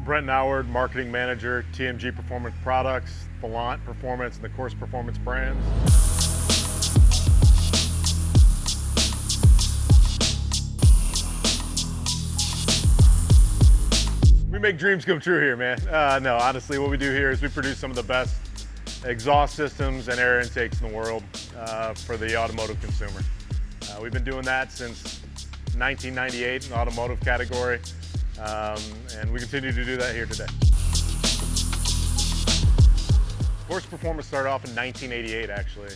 Brent Noward, Marketing Manager, TMG Performance Products, Volant Performance, and the CORSA Performance brands. We make dreams come true here, man. No, honestly, what we do here is we produce some of the best exhaust systems and air intakes in the world for the automotive consumer. We've been doing that since 1998 in the automotive category, and we continue to do that here today. CORSA Performance started off in 1988, actually,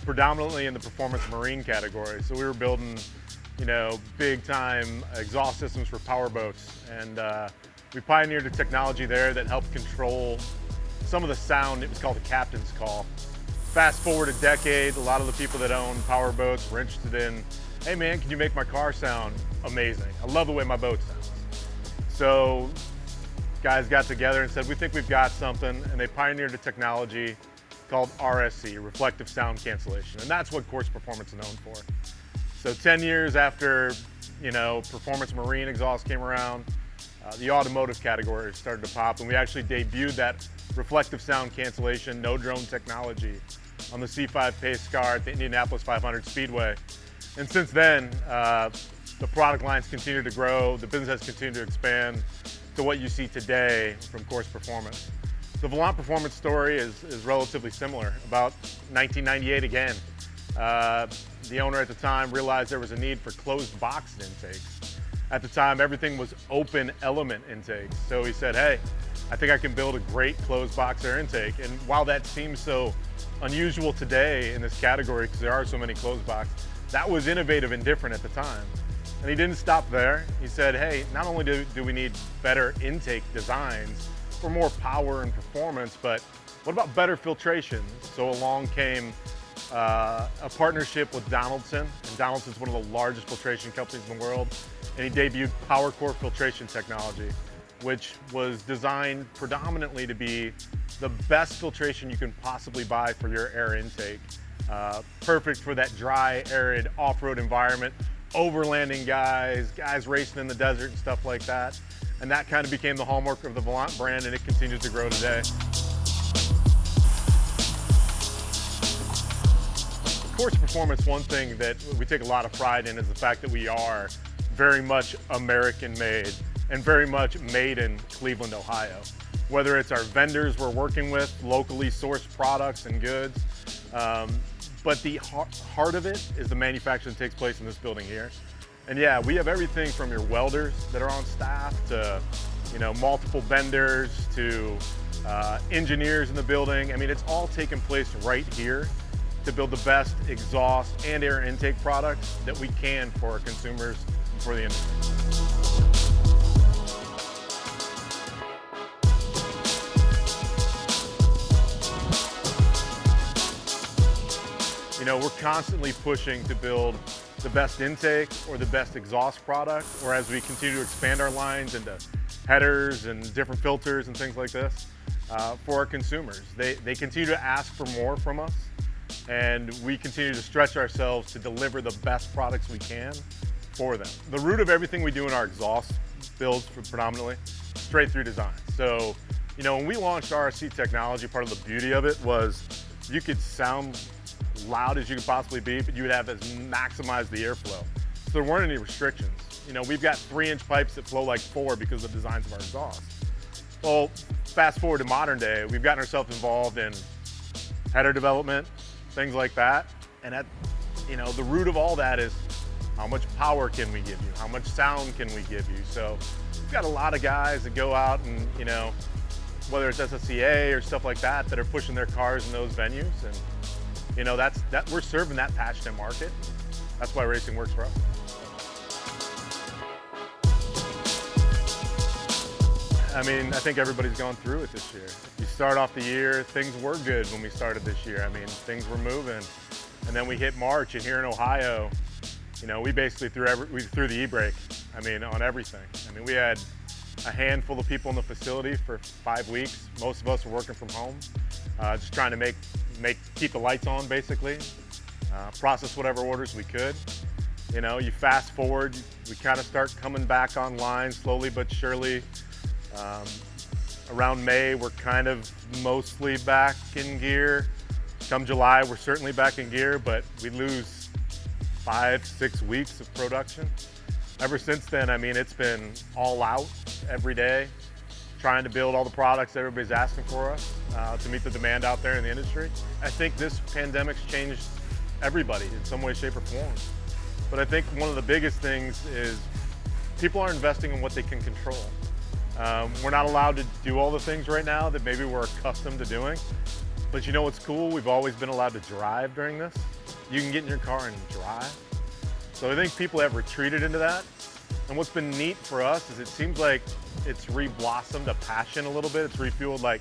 predominantly in the performance marine category. So we were building, big time exhaust systems for power boats, and we pioneered a technology there that helped control some of the sound. It was called the captain's call. Fast forward a decade, a lot of the people that own power boats were interested in, hey man, can you make my car sound amazing? I love the way my boat sounds. So guys got together and said, we think we've got something, and they pioneered a technology called RSC, Reflective Sound Cancellation, and that's what CORSA Performance is known for. So 10 years after, performance marine exhaust came around, the automotive category started to pop, and we actually debuted that reflective sound cancellation, no drone technology on the C5 pace car at the Indianapolis 500 Speedway. And since then, the product lines continue to grow, the business has continued to expand to what you see today from CORSA Performance. The Volant Performance story is relatively similar. About 1998 again, the owner at the time realized there was a need for closed box intakes. At the time, everything was open element intakes. So he said, hey, I think I can build a great closed box air intake. And while that seems so unusual today in this category, because there are so many closed box, that was innovative and different at the time. And he didn't stop there. He said, hey, not only do we need better intake designs for more power and performance, but what about better filtration? So along came a partnership with Donaldson, and Donaldson's one of the largest filtration companies in the world, and he debuted PowerCore filtration technology, which was designed predominantly to be the best filtration you can possibly buy for your air intake. Perfect for that dry, arid, off-road environment, overlanding guys racing in the desert and stuff like that. And that kind of became the hallmark of the Volant brand, and it continues to grow today. CORSA Performance, one thing that we take a lot of pride in is the fact that we are very much American made and very much made in Cleveland, Ohio. Whether it's our vendors we're working with, locally sourced products and goods, but the heart of it is the manufacturing that takes place in this building here. And yeah, we have everything from your welders that are on staff to, multiple vendors to engineers in the building. I mean, it's all taking place right here to build the best exhaust and air intake products that we can for our consumers and for the industry. We're constantly pushing to build the best intake or the best exhaust product, or as we continue to expand our lines into headers and different filters and things like this for our consumers. They continue to ask for more from us, and we continue to stretch ourselves to deliver the best products we can for them. The root of everything we do in our exhaust builds predominantly straight through design. So, when we launched RSC technology, part of the beauty of it was you could sound loud as you could possibly be, but you would have as maximize the airflow. So there weren't any restrictions. We've got 3-inch pipes that flow like 4 because of the designs of our exhaust. Well, fast forward to modern day, we've gotten ourselves involved in header development, things like that. And the root of all that is how much power can we give you? How much sound can we give you? So we've got a lot of guys that go out and, whether it's SSCA or stuff like that are pushing their cars in those venues. And we're serving that passionate market. That's why racing works for us. I think everybody's gone through it this year. You start off the year, things were good when we started this year. Things were moving. And then we hit March, and here in Ohio, we basically threw the e-brake, on everything. We had a handful of people in the facility for 5 weeks. Most of us were working from home, just trying to keep the lights on, basically, process whatever orders we could. You fast forward, we kind of start coming back online slowly but surely. Around May, we're kind of mostly back in gear. Come July, we're certainly back in gear, but we lose 5-6 weeks of production. Ever since then, I mean, it's been all out every day, trying to build all the products everybody's asking for us to meet the demand out there in the industry. I think this pandemic's changed everybody in some way, shape, or form. But I think one of the biggest things is people are investing in what they can control. We're not allowed to do all the things right now that maybe we're accustomed to doing. But you know what's cool? We've always been allowed to drive during this. You can get in your car and drive. So I think people have retreated into that. And what's been neat for us is it seems like it's re-blossomed a passion a little bit. It's refueled, like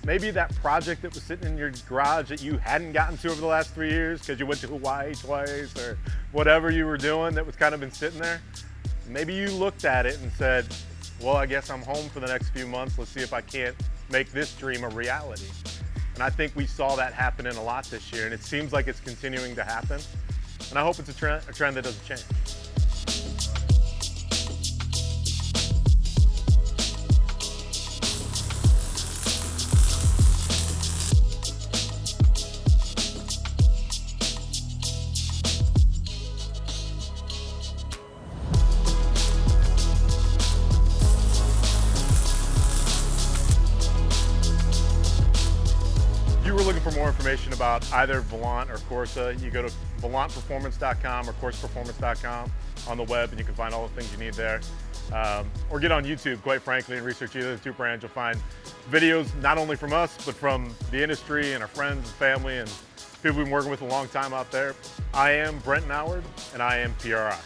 maybe that project that was sitting in your garage that you hadn't gotten to over the last 3 years because you went to Hawaii twice or whatever you were doing that was kind of been sitting there. Maybe you looked at it and said, well, I guess I'm home for the next few months. Let's see if I can't make this dream a reality. And I think we saw that happening a lot this year, and it seems like it's continuing to happen. And I hope it's a trend that doesn't change. If you were looking for more information about either Volant or CORSA, you go to volantperformance.com or courseperformance.com on the web, and you can find all the things you need there. Or get on YouTube, quite frankly, and research either of the two brands. You'll find videos not only from us, but from the industry and our friends and family and people we've been working with a long time out there. I am Brent Noward, and I am PRI.